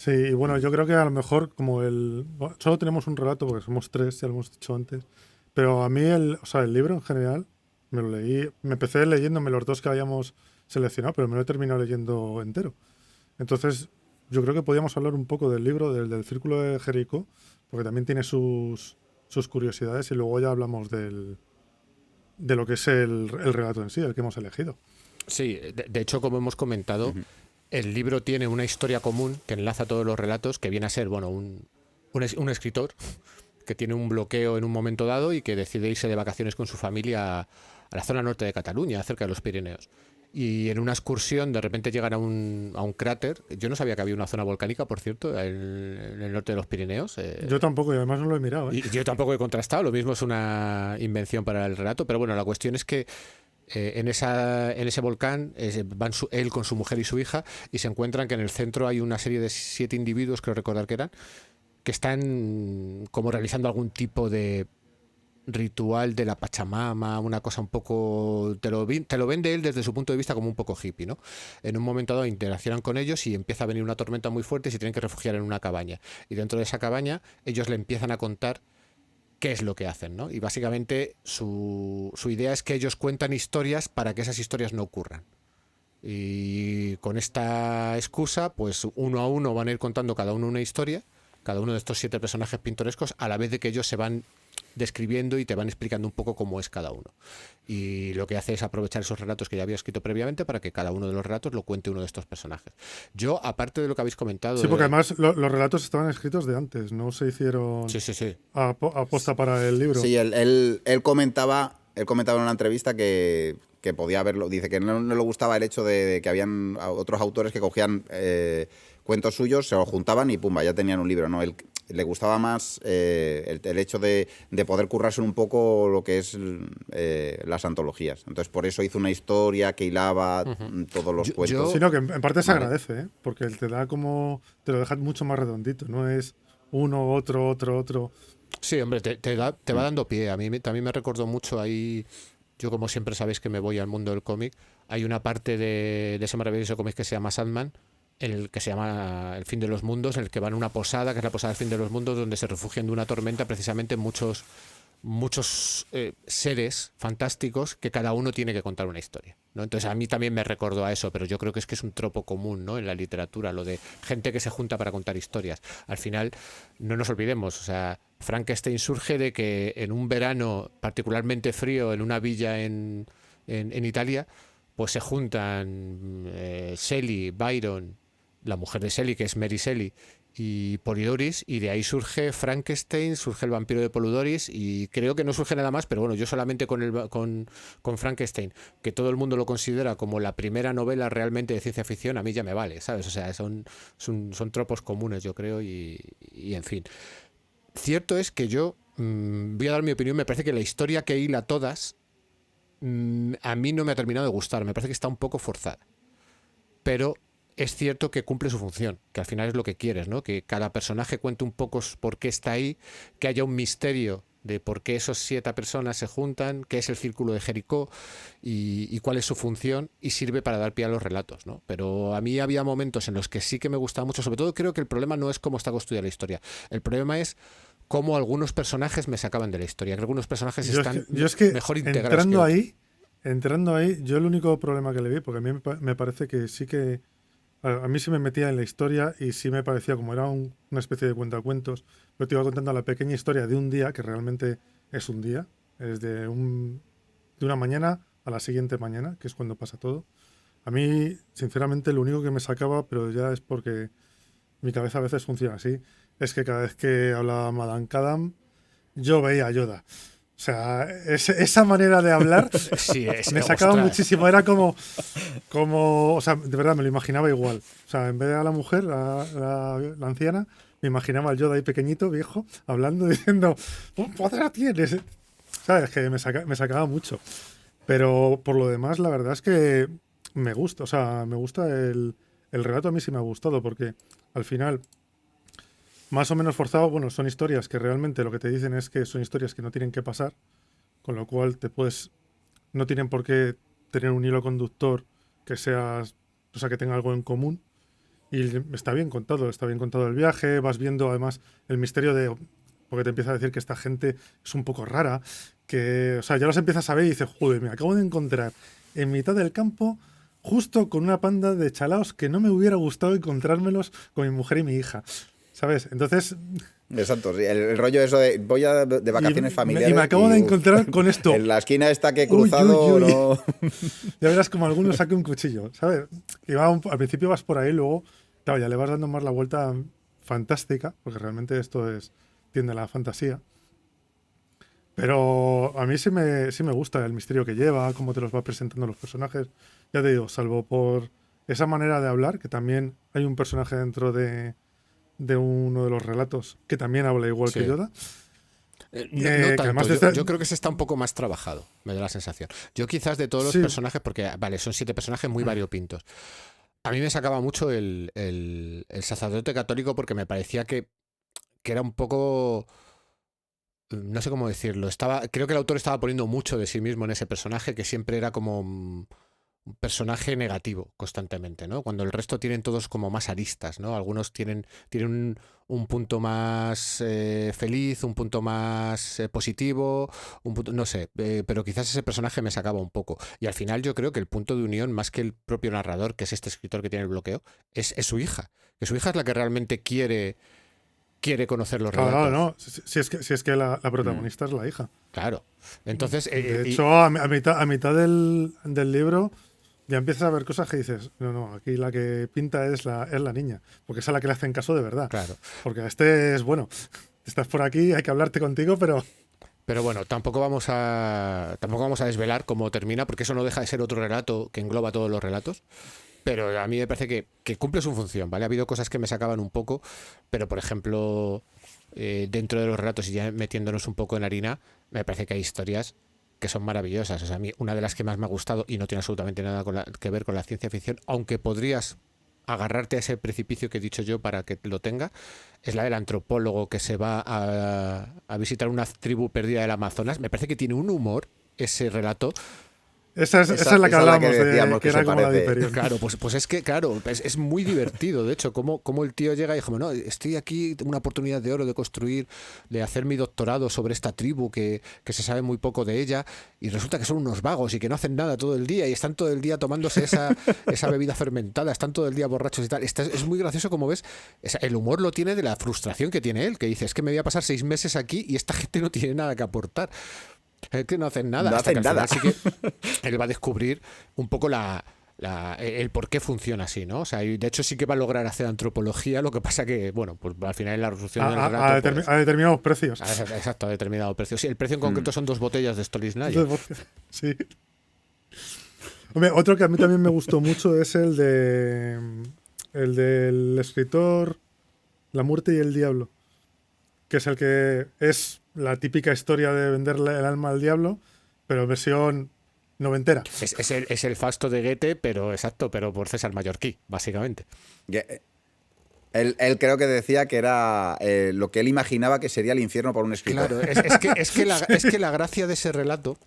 Sí, y bueno, yo creo que a lo mejor bueno, solo tenemos un relato porque somos tres, ya lo hemos dicho antes, pero a mí o sea, el libro en general me lo leí, me empecé leyéndome los dos que habíamos seleccionado, pero me lo he terminado leyendo entero. Entonces, yo creo que podíamos hablar un poco del libro, del Círculo de Jericó, porque también tiene sus curiosidades y luego ya hablamos de lo que es el relato en sí, el que hemos elegido. Sí, de hecho, como hemos comentado, Ujú. el libro tiene una historia común que enlaza todos los relatos, que viene a ser, bueno, un escritor que tiene un bloqueo en un momento dado y que decide irse de vacaciones con su familia a la zona norte de Cataluña, cerca de los Pirineos. Y en una excursión de repente llegan a un cráter. Yo no sabía que había una zona volcánica, por cierto, en el norte de los Pirineos. Yo tampoco, y además no lo he mirado, ¿eh? Y yo tampoco he contrastado, lo mismo es una invención para el relato, pero bueno, la cuestión es que en ese volcán van él con su mujer y su hija y se encuentran que en el centro hay una serie de 7 individuos, creo recordar que eran, que están como realizando algún tipo de ritual de la Pachamama, una cosa un poco... Te lo vende él desde su punto de vista como un poco hippie, ¿no? En un momento dado interaccionan con ellos y empieza a venir una tormenta muy fuerte y se tienen que refugiar en una cabaña. Y dentro de esa cabaña ellos le empiezan a contar qué es lo que hacen, ¿no? Y básicamente su idea es que ellos cuentan historias para que esas historias no ocurran. Y con esta excusa, pues uno a uno van a ir contando cada uno una historia, cada uno de estos 7 personajes pintorescos, a la vez de que ellos se van describiendo y te van explicando un poco cómo es cada uno. Y lo que hace es aprovechar esos relatos que ya había escrito previamente para que cada uno de los relatos lo cuente uno de estos personajes. Yo, aparte de lo que habéis comentado Sí, porque de... además los relatos estaban escritos de antes, no se hicieron Sí, sí, sí. aposta para el libro. Sí, él comentaba en una entrevista que podía haberlo. Dice que no le gustaba el hecho de que habían otros autores que cogían cuentos suyos, se los juntaban y pumba, ya tenían un libro. No, él le gustaba más el hecho de poder currarse un poco lo que es las antologías. Entonces, por eso hizo una historia que hilaba todos los cuentos. Yo Sino que en parte se Vale. agradece, ¿eh? Porque él te da te lo deja mucho más redondito, no es uno, otro, otro, otro. Sí, hombre, te va dando pie. A mí también me recordó mucho ahí, yo como siempre sabéis que me voy al mundo del cómic, hay una parte de ese maravilloso cómic que se llama Sandman, en el que se llama El fin de los mundos, en el que van a una posada, que es la posada del fin de los mundos, donde se refugian de una tormenta precisamente muchos seres fantásticos que cada uno tiene que contar una historia, ¿no? Entonces a mí también me recordó a eso, pero yo creo que es un tropo común, ¿no? En la literatura, lo de gente que se junta para contar historias. Al final, no nos olvidemos, o sea, Frankenstein surge de que en un verano particularmente frío en una villa en Italia, pues se juntan Shelley, Byron, la mujer de Shelley, que es Mary Shelley, y Polidoris, y de ahí surge Frankenstein, surge el vampiro de Polidoris, y creo que no surge nada más, pero bueno, yo solamente con Frankenstein, que todo el mundo lo considera como la primera novela realmente de ciencia ficción, a mí ya me vale, ¿sabes? O sea, son tropos comunes, yo creo, y en fin. Cierto es que yo voy a dar mi opinión, me parece que la historia que hila todas, a mí no me ha terminado de gustar, me parece que está un poco forzada, pero es cierto que cumple su función, que al final es lo que quieres, ¿no? Que cada personaje cuente un poco por qué está ahí, que haya un misterio de por qué esos 7 personas se juntan, qué es el círculo de Jericó y cuál es su función, y sirve para dar pie a los relatos, ¿no? Pero a mí había momentos en los que sí que me gustaba mucho, sobre todo creo que el problema no es cómo está construida la historia, el problema es cómo algunos personajes me sacaban de la historia, que algunos personajes están Yo es que mejor integrados que otros. entrando ahí, yo el único problema que le vi, porque a mí me parece que sí que a mí sí me metía en la historia y sí me parecía como era una especie de cuentacuentos, pero te iba contando la pequeña historia de un día, que realmente es un día, es de una mañana a la siguiente mañana, que es cuando pasa todo. A mí, sinceramente, lo único que me sacaba, pero ya es porque mi cabeza a veces funciona así, es que cada vez que hablaba Madame Kadam, yo veía a Yoda. O sea, esa manera de hablar Sí, me sacaba ostras. muchísimo. Era o sea, de verdad me lo imaginaba igual. O sea, en vez de a la mujer, la anciana, me imaginaba al Yoda ahí pequeñito, viejo, hablando, diciendo, "¿Qué poder tienes?". ¿Sabes? Que me sacaba mucho. Pero por lo demás, la verdad es que me gusta. O sea, me gusta el relato, a mí sí me ha gustado, porque al final, más o menos forzado, bueno, son historias que realmente lo que te dicen es que son historias que no tienen que pasar, con lo cual no tienen por qué tener un hilo conductor que sea, o sea, que tenga algo en común. Y está bien contado el viaje, vas viendo además el misterio de... Porque te empieza a decir que esta gente es un poco rara, que, o sea, ya los empiezas a ver y dices, joder, me acabo de encontrar en mitad del campo justo con una panda de chalaos que no me hubiera gustado encontrármelos con mi mujer y mi hija, ¿sabes? Entonces... Exacto, sí, el rollo eso de voy de vacaciones familiares y me acabo de encontrar con esto. En la esquina esta que he cruzado, uy. no... Ya verás como alguno saque un cuchillo, ¿sabes? Y al principio vas por ahí, luego, claro, ya le vas dando más la vuelta fantástica, porque realmente esto tiende a la fantasía. Pero a mí sí me gusta el misterio que lleva, cómo te los va presentando los personajes. Ya te digo, salvo por esa manera de hablar, que también hay un personaje dentro de uno de los relatos que también habla igual que Sí. Yoda. No tanto, Además yo creo que ese está un poco más trabajado, me da la sensación. Yo quizás de todos los sí, personajes, porque vale, son 7 personajes muy variopintos. A mí me sacaba mucho el sacerdote católico porque me parecía que era un poco... No sé cómo decirlo. Creo que el autor estaba poniendo mucho de sí mismo en ese personaje, que siempre era como un personaje negativo constantemente, ¿no? Cuando el resto tienen todos como más aristas, ¿no? Algunos tienen un punto más feliz, un punto más positivo, no sé, pero quizás ese personaje me sacaba un poco. Y al final yo creo que el punto de unión, más que el propio narrador, que es este escritor que tiene el bloqueo, es su hija. Que su hija es la que realmente quiere conocer los claro, relatos. no. Si es que la protagonista es la hija. Claro. Entonces, De hecho, a mitad del libro ya empiezas a ver cosas que dices, no, aquí la que pinta es la niña, porque es a la que le hacen caso de verdad. claro. Porque este es, bueno, estás por aquí, hay que hablarte contigo, pero Pero bueno, tampoco vamos a desvelar cómo termina, porque eso no deja de ser otro relato que engloba todos los relatos. Pero a mí me parece que cumple su función, ¿vale? Ha habido cosas que me sacaban un poco, pero por ejemplo, dentro de los relatos y ya metiéndonos un poco en harina, me parece que hay historias que son maravillosas. O sea, a mí una de las que más me ha gustado y no tiene absolutamente nada que ver con la ciencia ficción, aunque podrías agarrarte a ese precipicio que he dicho yo para que lo tenga, es la del antropólogo que se va a visitar una tribu perdida del Amazonas. Me parece que tiene un humor ese relato. esa es la que hablábamos decíamos que que era se como la parece. diferencia. Claro, pues es que, claro, es muy divertido. De hecho, como el tío llega y dijo, no, estoy aquí, tengo una oportunidad de oro de construir, de hacer mi doctorado sobre esta tribu que se sabe muy poco de ella, y resulta que son unos vagos y que no hacen nada todo el día y están todo el día tomándose esa bebida fermentada, están todo el día borrachos y tal. Es muy gracioso como ves, el humor lo tiene de la frustración que tiene él, que dice, es que me voy a pasar 6 meses aquí y esta gente no tiene nada que aportar. Es que no hacen nada. No hasta hacen que al nada. final sí que él va a descubrir un poco el por qué funciona así, ¿no? O sea, y de hecho sí que va a lograr hacer antropología, lo que pasa que, bueno, pues al final en la resolución del relato... pues, A determinados precios. exacto, a determinado precio. Sí, el precio en concreto son 2 botellas de Stolichnaya. Entonces, sí. Hombre, otro que a mí también me gustó mucho es el del escritor La muerte y el diablo, que es el que es la típica historia de venderle el alma al diablo, pero en versión noventera. Es el Fausto de Goethe, pero exacto, pero por César Mallorquí, básicamente. Él creo que decía que era lo que él imaginaba que sería el infierno para un escritor. Claro, es que la gracia de ese relato,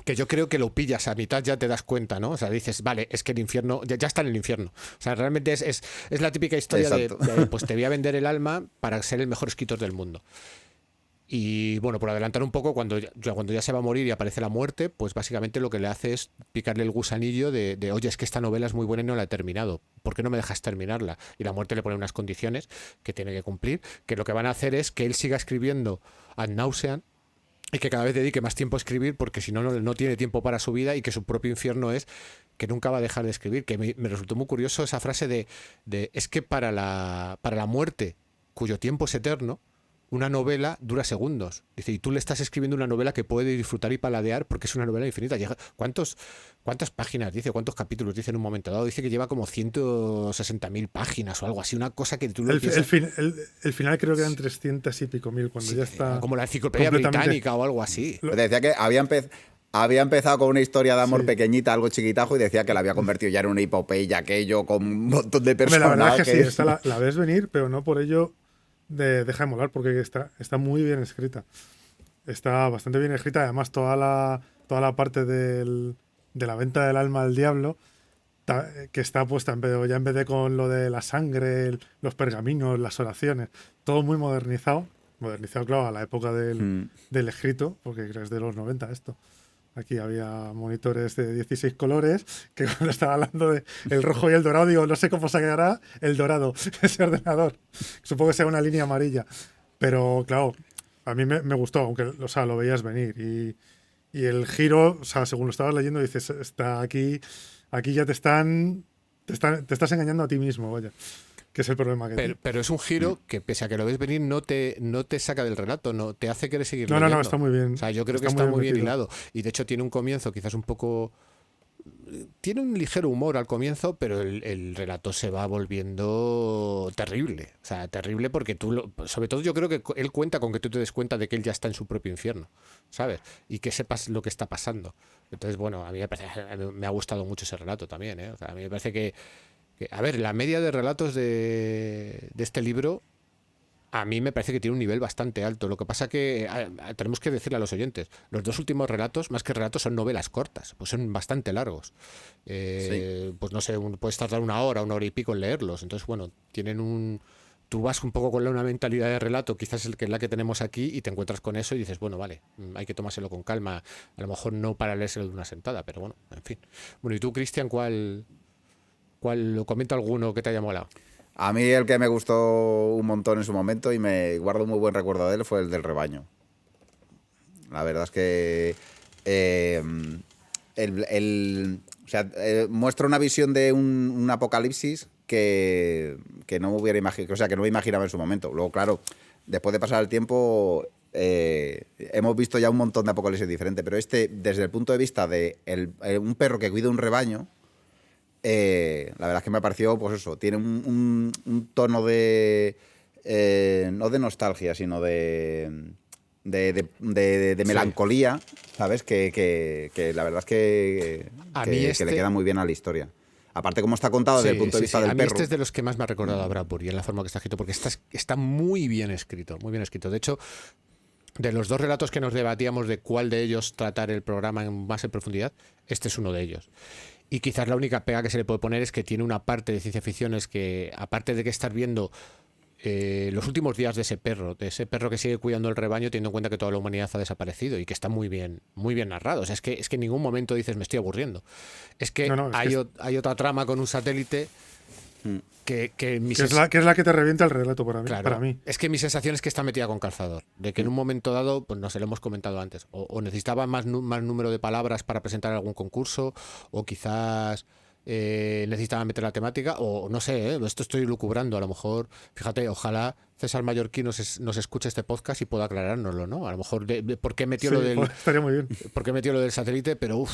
que yo creo que lo pillas a mitad, ya te das cuenta, ¿no? O sea, dices, vale, es que el infierno, ya está en el infierno. O sea, realmente es la típica historia de, pues te voy a vender el alma para ser el mejor escritor del mundo. Y bueno, por adelantar un poco, cuando ya se va a morir y aparece la muerte, pues básicamente lo que le hace es picarle el gusanillo de oye, es que esta novela es muy buena y no la he terminado. ¿Por qué no me dejas terminarla? Y la muerte le pone unas condiciones que tiene que cumplir, que lo que van a hacer es que él siga escribiendo ad nauseam y que cada vez dedique más tiempo a escribir porque si no, no tiene tiempo para su vida y que su propio infierno es que nunca va a dejar de escribir. Que me resultó muy curioso esa frase de es que para la muerte, cuyo tiempo es eterno, una novela dura segundos. Dice, y tú le estás escribiendo una novela que puede disfrutar y paladear porque es una novela infinita. ¿Cuántas páginas dice? ¿Cuántos capítulos dice en un momento dado? Dice que lleva como 160.000 páginas o algo así. Una cosa que tú lo piensas... El final creo que eran 300 y pico mil cuando ya está... Como la enciclopedia británica o algo así. Te decía que había empezado con una historia de amor pequeñita, algo chiquitajo, y decía que la había convertido ya en una epopeya, aquello, con un montón de personajes. La verdad es que sí, esta la ves venir, pero no por ello... deja de molar porque está muy bien escrita. Está bastante bien escrita. Además, toda la parte de la venta del alma al diablo que está puesta ya en vez de con lo de la sangre, los pergaminos, las oraciones, todo muy modernizado. Modernizado, claro, a la época del escrito, porque es de los 90 esto. Aquí había monitores de 16 colores, que cuando estaba hablando de el rojo y el dorado, digo, no sé cómo se quedará el dorado, ese ordenador. Supongo que sea una línea amarilla. Pero, claro, a mí me gustó, aunque, o sea, lo veías venir. Y el giro, o sea, según lo estabas leyendo, dices, está aquí ya te estás engañando a ti mismo, vaya. Que es el problema que tiene. Pero es un giro que, pese a que lo ves venir, no te saca del relato, no te hace querer seguir No, leyendo. está muy bien. O sea, yo creo que está muy bien metido. hilado. Y de hecho tiene un comienzo quizás un poco... Tiene un ligero humor al comienzo, pero el relato se va volviendo terrible. O sea, terrible porque sobre todo yo creo que él cuenta con que tú te des cuenta de que él ya está en su propio infierno, ¿sabes? Y que sepas lo que está pasando. Entonces, bueno, a mí me ha gustado mucho ese relato también, ¿eh? O sea, a mí me parece a ver, la media de relatos de este libro a mí me parece que tiene un nivel bastante alto. Lo que pasa que tenemos que decirle a los oyentes, los dos últimos relatos, más que relatos, son novelas cortas, pues son bastante largos. Sí. Pues no sé, puedes tardar una hora y pico en leerlos. Entonces, bueno, tienen un... Tú vas un poco con una mentalidad de relato, quizás que es la que tenemos aquí, y te encuentras con eso y dices, bueno, vale, hay que tomárselo con calma. A lo mejor no para leérselo de una sentada, pero bueno, en fin. Bueno, ¿y tú, Cristian, cuál comenta alguno que te haya molado? A mí el que me gustó un montón en su momento y me guardo un muy buen recuerdo de él fue el del rebaño. La verdad es que eh, o sea, muestra una visión de un apocalipsis que no me hubiera imaginado, o sea, que no me imaginaba en su momento. Luego, claro, después de pasar el tiempo, hemos visto ya un montón de apocalipsis diferentes, pero desde el punto de vista de un perro que cuida un rebaño, la verdad es que me pareció, pues eso, tiene un tono de, no de nostalgia, sino de melancolía, ¿sabes? Que la verdad es A mí que le queda muy bien a la historia. Aparte, como está contado desde el punto de vista del a mí perro. este es de los que más me ha recordado a Bradbury en la forma que está escrito, porque está muy bien escrito, muy bien escrito. De hecho, de los dos relatos que nos debatíamos de cuál de ellos tratar el programa más en profundidad, este es uno de ellos. Y quizás la única pega que se le puede poner es que tiene una parte de ciencia ficción, es que aparte de que estar viendo los últimos días de ese perro que sigue cuidando el rebaño, teniendo en cuenta que toda la humanidad ha desaparecido y que está muy bien narrado. O sea, es que en ningún momento dices me estoy aburriendo. Es que hay otra trama con un satélite que es la que te revienta el relato para mí. Es que mi sensación es que está metida con calzador. De que en un momento dado, pues no sé, lo hemos comentado antes, o necesitaba más número de palabras para presentar algún concurso, o quizás necesitaba meter la temática, o no sé, esto estoy lucubrando. A lo mejor, fíjate, ojalá César Mallorquín nos escuche este podcast y pueda aclarárnoslo, ¿no? A lo mejor por qué metió estaría muy bien. por qué metió lo del satélite, pero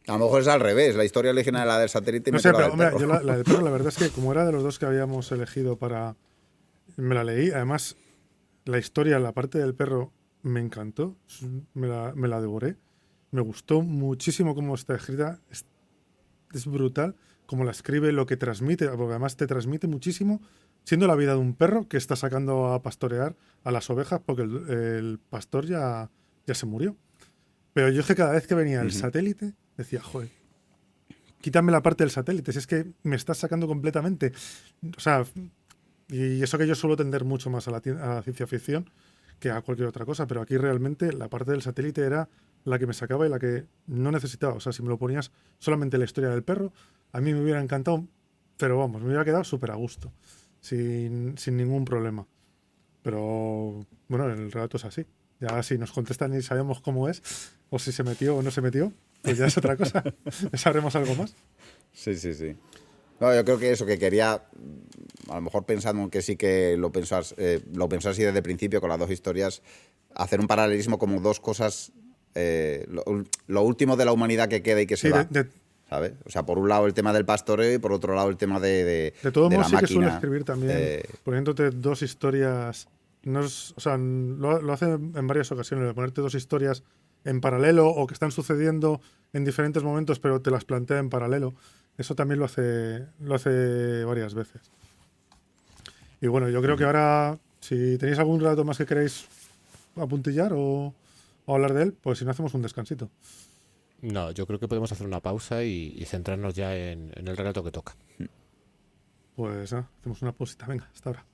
A lo mejor es al revés, la historia original es la del satélite y no sé, la pero del hombre, perro. yo la del perro, la verdad es que como era de los dos que habíamos elegido me la leí, además la historia, la parte del perro me encantó, me la devoré, me gustó muchísimo cómo está escrita, es brutal cómo la escribe, lo que transmite, porque además te transmite muchísimo, siendo la vida de un perro que está sacando a pastorear a las ovejas porque el pastor ya se murió. Pero yo es que cada vez que venía el satélite, decía, joder, quítame la parte del satélite, si es que me estás sacando completamente. O sea, y eso que yo suelo tender mucho más a la ciencia ficción que a cualquier otra cosa, pero aquí realmente la parte del satélite era la que me sacaba y la que no necesitaba. O sea, si me lo ponías solamente la historia del perro, a mí me hubiera encantado, pero vamos, me hubiera quedado súper a gusto, sin ningún problema. Pero bueno, el relato es así. Ya si nos contestan y sabemos cómo es, o si se metió o no se metió, pues ya es otra cosa. Ya sabremos algo más. Sí. No, yo creo que eso, que quería, a lo mejor pensando que sí que lo pensó así desde el principio con las dos historias, hacer un paralelismo como dos cosas, lo último de la humanidad que queda y que se va. ¿Sabes? O sea, por un lado el tema del pastoreo y por otro lado el tema de todos modos, sí máquina, que suele escribir también, poniéndote dos historias. O sea, lo hace en varias ocasiones, de ponerte dos historias en paralelo o que están sucediendo en diferentes momentos, pero te las plantea en paralelo. Eso también lo hace varias veces. Y bueno, yo creo que ahora, si tenéis algún relato más que queréis apuntillar o hablar de él, pues si no hacemos un descansito. No, yo creo que podemos hacer una pausa y centrarnos ya en el relato que toca. Pues hacemos una pausita. Venga, hasta ahora.